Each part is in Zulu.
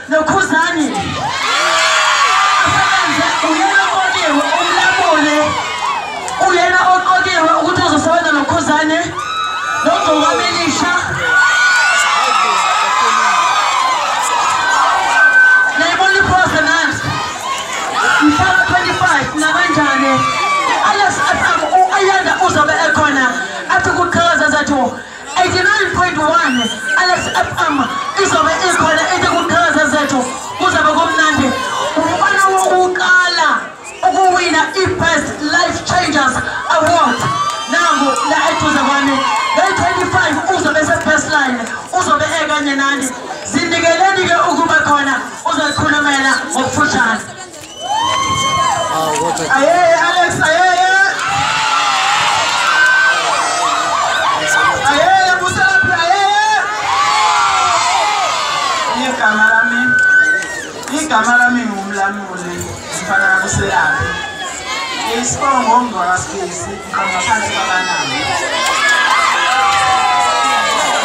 nokhuzani uyena oqokiwe umlamule uyena oqokiwe ukuthi uzosebenza nokhuzani nogqokamilisha nayibona iposta nansi mhlaka 25 nakanjani Alex FM uyanda uzobe ekhona athi kuqhaza zethu 89.1 Alex FM izobe ikhona ethi kuqhaza zethu kuzabe kumnandi umfana wokuqala ukuwina i-Best Life Changers Award nangu la eduze kwami nge-25 uzobe se-best line uzobe ekanye nani zindikeleni-ke ukuba khona uzoyikhulumela ngokufushane ayeye Alex ayeye igama lami ngumlamuli sifana nakuselaphi isibongo ngwakasipisi ngaphansi kwabanami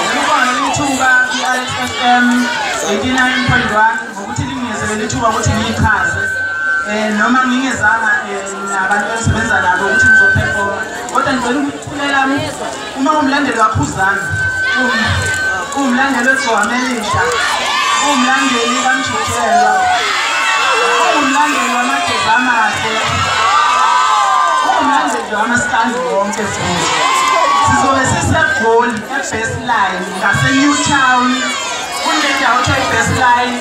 ngibona lithuba i-Alex FM 89.1 ngokuthi lingikezele lithuba ukuthi ngiyichaze noma ngingezanga nabantu engisebenza nabo ukuthi ngizoperforma kodwa ngicela ukuthulela uma umlandeli wakhuzana umlandeli wethowamelisha umlandeli kaMjitshelwa umlandeli wamageza amahle umlandeli wamasikandi wonke futhi sizobe siseGoli e-Best Line ngase-Newtown kunendawo kuthiwa i-Best Line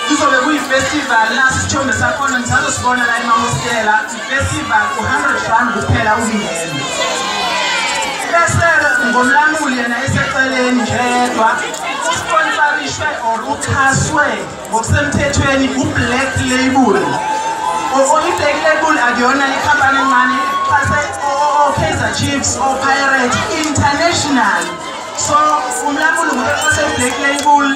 kuzobe kuyi-festival naso isithombe sakhona nisazosibona la eMahostela i-festival u-100 kuphela ukungena bese ngomlamuli yena eseceleni nje yedwa usponsorishwe or uxhaswe ngokusemthethweni uBlack Label i-Black Label akuyona ikhampani encane xhase o-Kaizer Chiefs o-Pirate International so umlamuli ngokuxhase i-Black Label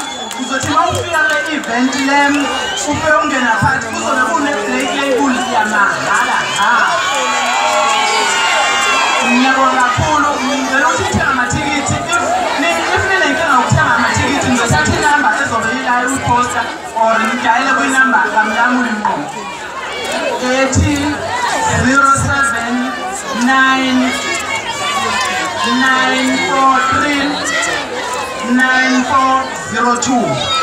uzothi uma ufika kule-event lem ufike ungena phakathi kuzobe kune-Black Label yamahala ngiyabonga kakhulu ngicela ukuthi uthenga amathikithi if ninenkinga yokuthenga amathikithi ngizothatha inamba ezobe ilayo kwiposta or ngidayele kwinamba kamlamuli ngqo ethi 07994394002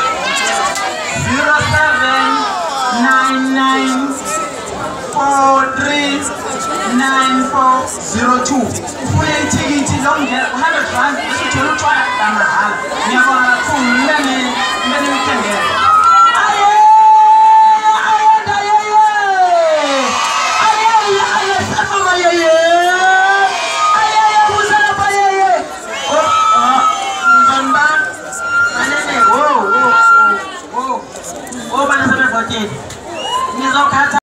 0799439402 ufune ithikithi lokungena 100 rand bese uthola utshwala ngamahala ngiyabonga